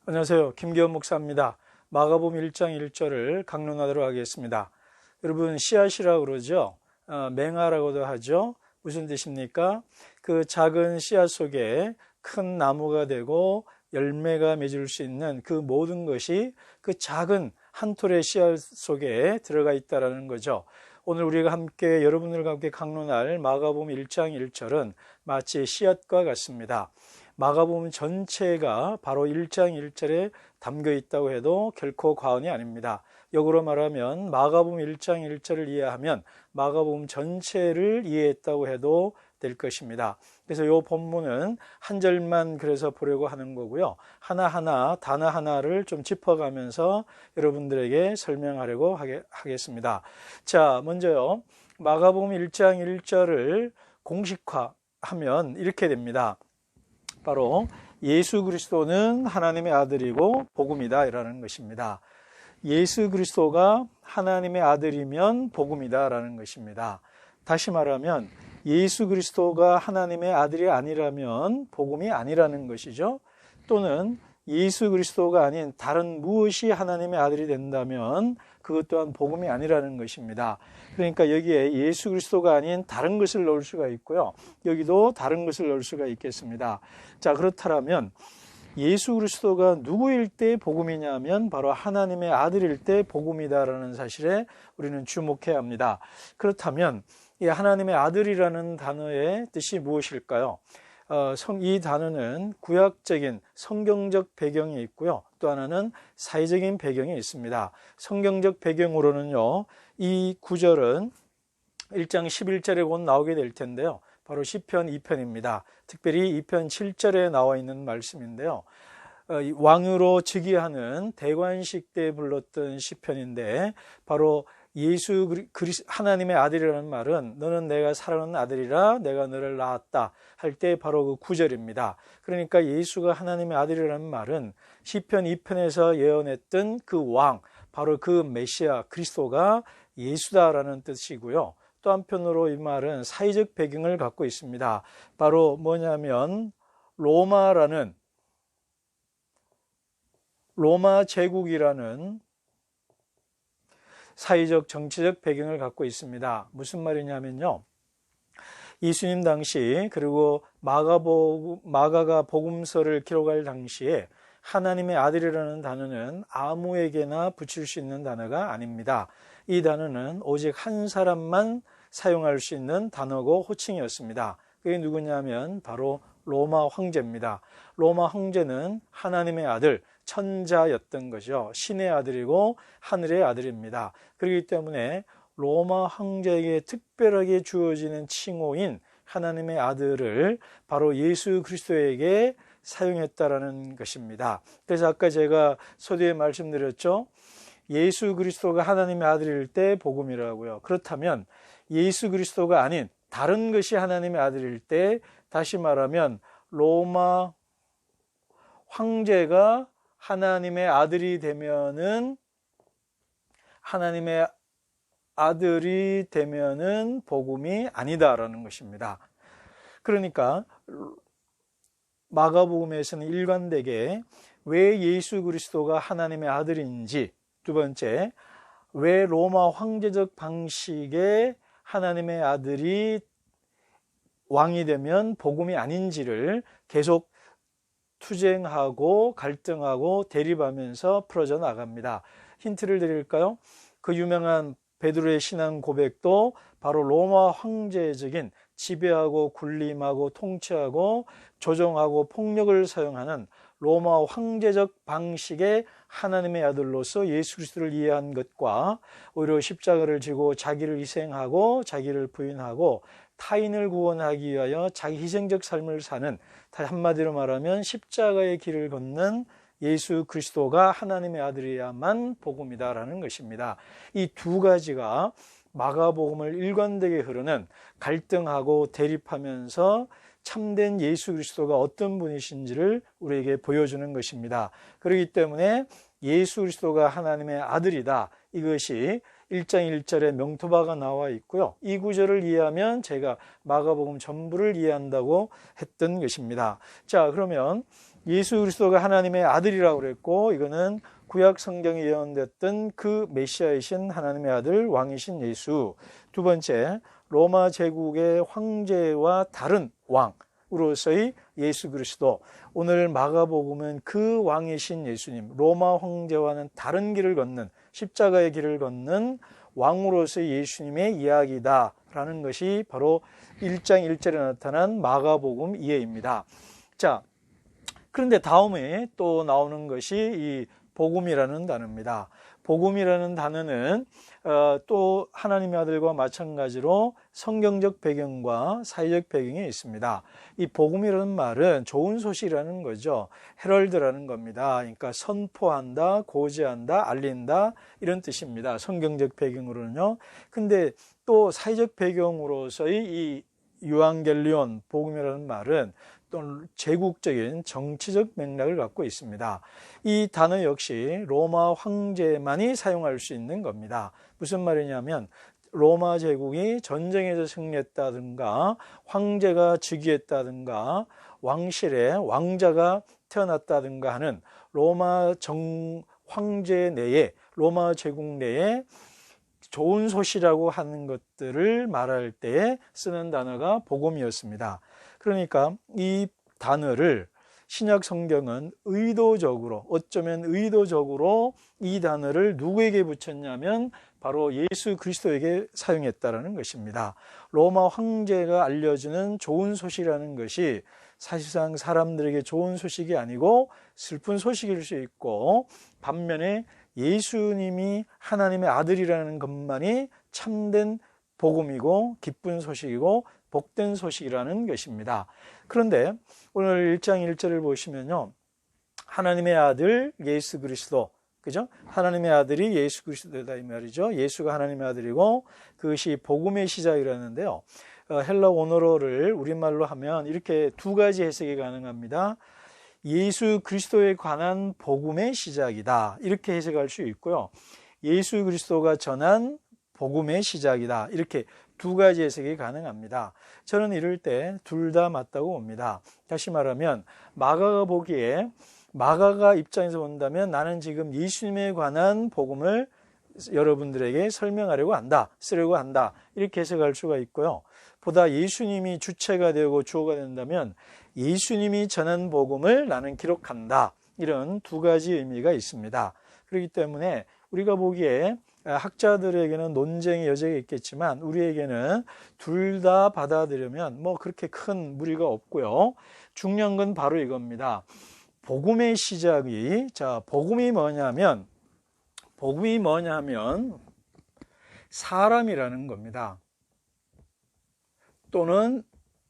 안녕하세요. 김기현 목사입니다. 마가복음 1장 1절을 강론하도록 하겠습니다. 여러분, 씨앗이라고 그러죠. 맹아라고도 하죠. 무슨 뜻입니까? 그 작은 씨앗 속에 큰 나무가 되고 열매가 맺을 수 있는 그 모든 것이 그 작은 한 톨의 씨앗 속에 들어가 있다는 거죠. 오늘 우리가 함께 여러분들과 함께 강론할 마가복음 1장 1절은 마치 씨앗과 같습니다. 마가복음 전체가 바로 1장 1절에 담겨 있다고 해도 결코 과언이 아닙니다. 역으로 말하면 마가복음 1장 1절을 이해하면 마가복음 전체를 이해했다고 해도 될 것입니다. 그래서 이 본문은 한 절만 그래서 보려고 하는 거고요. 하나하나 단어 하나를 좀 짚어가면서 여러분들에게 설명하려고 하겠습니다. 자, 먼저요. 마가복음 1장 1절을 공식화하면 이렇게 됩니다. 바로 예수 그리스도는 하나님의 아들이고 복음이다 이라는 것입니다. 예수 그리스도가 하나님의 아들이면 복음이다 라는 것입니다. 다시 말하면 예수 그리스도가 하나님의 아들이 아니라면 복음이 아니라는 것이죠. 또는 예수 그리스도가 아닌 다른 무엇이 하나님의 아들이 된다면 그것 또한 복음이 아니라는 것입니다. 그러니까 여기에 예수 그리스도가 아닌 다른 것을 넣을 수가 있고요. 여기도 다른 것을 넣을 수가 있겠습니다. 자, 그렇다면 예수 그리스도가 누구일 때 복음이냐면 바로 하나님의 아들일 때 복음이다라는 사실에 우리는 주목해야 합니다. 그렇다면 이 하나님의 아들이라는 단어의 뜻이 무엇일까요? 이 단어는 구약적인 성경적 배경이 있고요. 또 하나는 사회적인 배경이 있습니다. 성경적 배경으로는요, 이 구절은 1장 11절에 곧 나오게 될 텐데요. 바로 시편 2편입니다. 특별히 2편 7절에 나와 있는 말씀인데요. 왕으로 즉위하는 대관식 때 불렀던 시편인데 바로 예수 하나님의 아들이라는 말은 너는 내가 사랑하는 아들이라 내가 너를 낳았다 할 때 바로 그 구절입니다. 그러니까 예수가 하나님의 아들이라는 말은 시편 2편에서 예언했던 그 왕, 바로 그 메시아 그리스도가 예수다라는 뜻이고요. 또 한편으로 이 말은 사회적 배경을 갖고 있습니다. 바로 뭐냐면 로마 제국이라는 사회적 정치적 배경을 갖고 있습니다. 무슨 말이냐면요. 예수님 당시 그리고 마가가 복음서를 기록할 당시에 하나님의 아들이라는 단어는 아무에게나 붙일 수 있는 단어가 아닙니다. 이 단어는 오직 한 사람만 사용할 수 있는 단어고 호칭이었습니다. 그게 누구냐면 바로 로마 황제입니다. 로마 황제는 하나님의 아들, 천자였던 거죠. 신의 아들이고 하늘의 아들입니다. 그렇기 때문에 로마 황제에게 특별하게 주어지는 칭호인 하나님의 아들을 바로 예수 그리스도에게 사용했다라는 것입니다. 그래서 아까 제가 서두에 말씀드렸죠. 예수 그리스도가 하나님의 아들일 때 복음이라고요. 그렇다면 예수 그리스도가 아닌 다른 것이 하나님의 아들일 때 다시 말하면 로마 황제가 하나님의 아들이 되면은 복음이 아니다라는 것입니다. 그러니까 마가복음에서는 일관되게 왜 예수 그리스도가 하나님의 아들인지, 두 번째, 왜 로마 황제적 방식의 하나님의 아들이 왕이 되면 복음이 아닌지를 계속 투쟁하고 갈등하고 대립하면서 풀어져 나갑니다. 힌트를 드릴까요? 그 유명한 베드로의 신앙 고백도 바로 로마 황제적인 지배하고 군림하고 통치하고 조종하고 폭력을 사용하는 로마 황제적 방식의 하나님의 아들로서 예수 그리스도를 이해한 것과 오히려 십자가를 지고 자기를 희생하고 자기를 부인하고 타인을 구원하기 위하여 자기 희생적 삶을 사는, 한마디로 말하면 십자가의 길을 걷는 예수 그리스도가 하나님의 아들이야만 복음이다라는 것입니다. 이 두 가지가 마가복음을 일관되게 흐르는 갈등하고 대립하면서 참된 예수 그리스도가 어떤 분이신지를 우리에게 보여주는 것입니다. 그렇기 때문에 예수 그리스도가 하나님의 아들이다, 이것이 1장 1절에 명토바가 나와 있고요. 이 구절을 이해하면 제가 마가복음 전부를 이해한다고 했던 것입니다. 자, 그러면 예수 그리스도가 하나님의 아들이라고 그랬고, 이거는 구약 성경에 예언됐던 그 메시아이신 하나님의 아들 왕이신 예수. 두 번째, 로마 제국의 황제와 다른 왕으로서의 예수 그리스도. 오늘 마가복음은 그 왕이신 예수님, 로마 황제와는 다른 길을 걷는, 십자가의 길을 걷는 왕으로서의 예수님의 이야기다라는 것이 바로 1장 1절에 나타난 마가복음 이해입니다. 자, 그런데 다음에 또 나오는 것이 이 복음이라는 단어입니다. 복음이라는 단어는 또 하나님의 아들과 마찬가지로 성경적 배경과 사회적 배경이 있습니다. 이 복음이라는 말은 좋은 소식이라는 거죠. 헤럴드라는 겁니다. 그러니까 선포한다, 고지한다, 알린다 이런 뜻입니다. 성경적 배경으로는요. 근데 또 사회적 배경으로서의 이 유앙겔리온 복음이라는 말은 또 제국적인 정치적 맥락을 갖고 있습니다. 이 단어 역시 로마 황제만이 사용할 수 있는 겁니다. 무슨 말이냐면 로마 제국이 전쟁에서 승리했다든가 황제가 즉위했다든가 왕실에 왕자가 태어났다든가 하는 로마 황제 내에, 로마 제국 내에 좋은 소식이라고 하는 것들을 말할 때 쓰는 단어가 복음이었습니다. 그러니까 이 단어를 신약 성경은 의도적으로, 어쩌면 의도적으로 이 단어를 누구에게 붙였냐면 바로 예수 그리스도에게 사용했다라는 것입니다. 로마 황제가 알려주는 좋은 소식이라는 것이 사실상 사람들에게 좋은 소식이 아니고 슬픈 소식일 수 있고, 반면에 예수님이 하나님의 아들이라는 것만이 참된 복음이고 기쁜 소식이고 복된 소식이라는 것입니다. 그런데 오늘 1장 1절을 보시면요, 하나님의 아들 예수 그리스도, 그죠? 하나님의 아들이 예수 그리스도다 이 말이죠. 예수가 하나님의 아들이고 그것이 복음의 시작이라는데요. 헬라 원어로를 우리말로 하면 이렇게 두 가지 해석이 가능합니다. 예수 그리스도에 관한 복음의 시작이다, 이렇게 해석할 수 있고요. 예수 그리스도가 전한 복음의 시작이다, 이렇게 두 가지 해석이 가능합니다. 저는 이럴 때 둘 다 맞다고 봅니다. 다시 말하면 마가가 보기에, 마가가 입장에서 본다면 나는 지금 예수님에 관한 복음을 여러분들에게 설명하려고 한다, 쓰려고 한다, 이렇게 해석할 수가 있고요. 보다 예수님이 주체가 되고 주어가 된다면 예수님이 전한 복음을 나는 기록한다, 이런 두 가지 의미가 있습니다. 그렇기 때문에 우리가 보기에 학자들에게는 논쟁의 여지가 있겠지만 우리에게는 둘 다 받아들이면 뭐 그렇게 큰 무리가 없고요. 중요한 건 바로 이겁니다. 복음의 시작이, 자, 복음이 뭐냐면 사람이라는 겁니다. 또는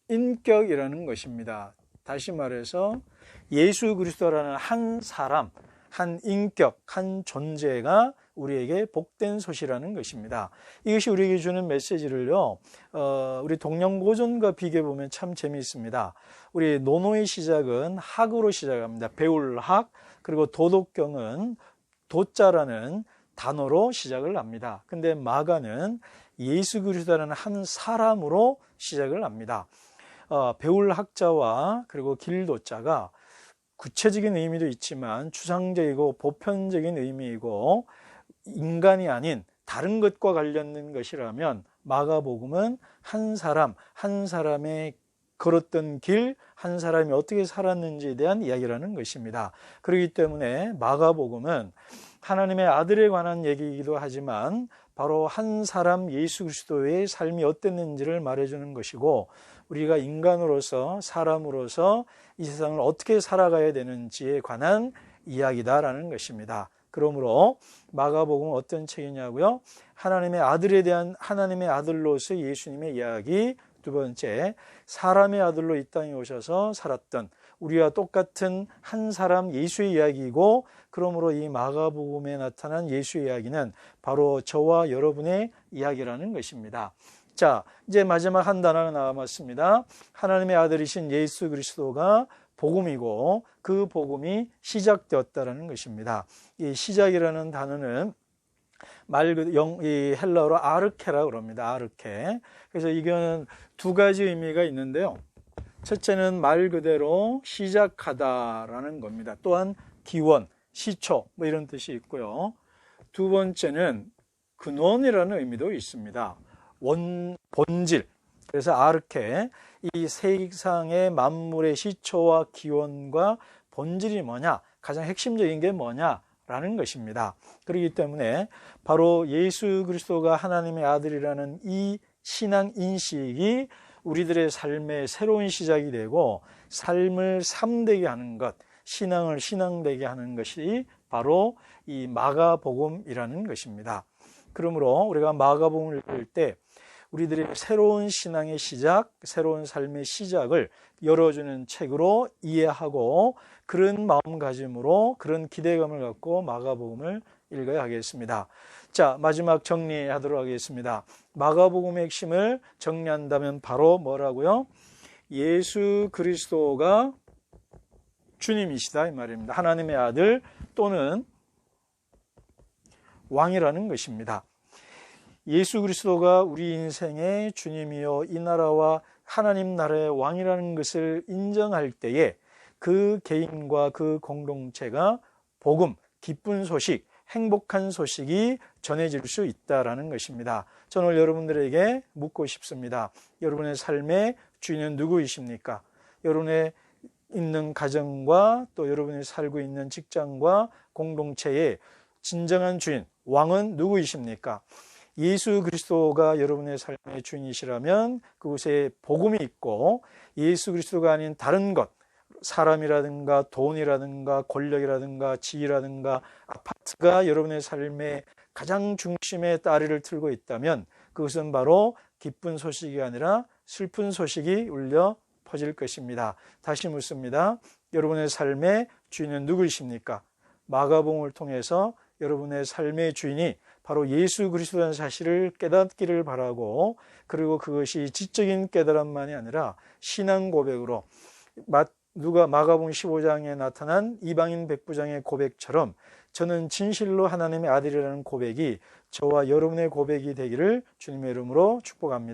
인격이라는 것입니다. 다시 말해서 예수 그리스도라는 한 사람, 한 인격, 한 존재가 우리에게 복된 소식이라는 것입니다. 이것이 우리에게 주는 메시지를요, 우리 동양고전과 비교해 보면 참 재미있습니다. 우리 논어의 시작은 학으로 시작합니다. 배울 학. 그리고 도덕경은 도자라는 단어로 시작을 합니다. 근데 마가는 예수 그리스도라는 한 사람으로 시작을 합니다. 배울 학자와 그리고 길도자가 구체적인 의미도 있지만 추상적이고 보편적인 의미이고 인간이 아닌 다른 것과 관련된 것이라면 마가복음은 한 사람, 한 사람의 걸었던 길, 한 사람이 어떻게 살았는지에 대한 이야기라는 것입니다. 그렇기 때문에 마가복음은 하나님의 아들에 관한 얘기이기도 하지만 바로 한 사람 예수 그리스도의 삶이 어땠는지를 말해주는 것이고, 우리가 인간으로서, 사람으로서 이 세상을 어떻게 살아가야 되는지에 관한 이야기다라는 것입니다. 그러므로 마가복음은 어떤 책이냐고요? 하나님의 아들에 대한, 하나님의 아들로서 예수님의 이야기. 두 번째, 사람의 아들로 이 땅에 오셔서 살았던 우리와 똑같은 한 사람 예수의 이야기이고, 그러므로 이 마가복음에 나타난 예수의 이야기는 바로 저와 여러분의 이야기라는 것입니다. 자, 이제 마지막 한 단어가 남았습니다. 하나님의 아들이신 예수 그리스도가 복음이고 그 복음이 시작되었다는 것입니다. 이 시작이라는 단어는 이 헬라어로 아르케라고 그럽니다. 아르케. 그래서 이거는 두 가지 의미가 있는데요. 첫째는 말 그대로 시작하다라는 겁니다. 또한 기원, 시초 뭐 이런 뜻이 있고요. 두 번째는 근원이라는 의미도 있습니다. 본질. 그래서 아르케, 이 세상의 만물의 시초와 기원과 본질이 뭐냐, 가장 핵심적인 게 뭐냐라는 것입니다. 그렇기 때문에 바로 예수 그리스도가 하나님의 아들이라는 이 신앙 인식이 우리들의 삶의 새로운 시작이 되고 삶을 삶되게 하는 것, 신앙을 신앙되게 하는 것이 바로 이 마가복음이라는 것입니다. 그러므로 우리가 마가복음을 읽을 때 우리들의 새로운 신앙의 시작, 새로운 삶의 시작을 열어주는 책으로 이해하고 그런 마음가짐으로 그런 기대감을 갖고 마가복음을 읽어야 하겠습니다. 자, 마지막 정리하도록 하겠습니다. 마가복음의 핵심을 정리한다면 바로 뭐라고요? 예수 그리스도가 주님이시다 이 말입니다. 하나님의 아들 또는 왕이라는 것입니다. 예수 그리스도가 우리 인생의 주님이요 이 나라와 하나님 나라의 왕이라는 것을 인정할 때에 그 개인과 그 공동체가 복음, 기쁜 소식, 행복한 소식이 전해질 수 있다는 것입니다. 저는 오늘 여러분들에게 묻고 싶습니다. 여러분의 삶의 주인은 누구이십니까? 여러분의 있는 가정과 또 여러분이 살고 있는 직장과 공동체의 진정한 주인, 왕은 누구이십니까? 예수 그리스도가 여러분의 삶의 주인이시라면 그곳에 복음이 있고 예수 그리스도가 아닌 다른 것, 사람이라든가 돈이라든가 권력이라든가 지위라든가 아파트가 여러분의 삶의 가장 중심에 다리를 틀고 있다면 그것은 바로 기쁜 소식이 아니라 슬픈 소식이 울려 퍼질 것입니다. 다시 묻습니다. 여러분의 삶의 주인은 누구이십니까? 마가복음을 통해서 여러분의 삶의 주인이 바로 예수 그리스도라는 사실을 깨닫기를 바라고 그리고 그것이 지적인 깨달음만이 아니라 신앙 고백으로 마가복음 15장에 나타난 이방인 백부장의 고백처럼 저는 진실로 하나님의 아들이라는 고백이 저와 여러분의 고백이 되기를 주님의 이름으로 축복합니다.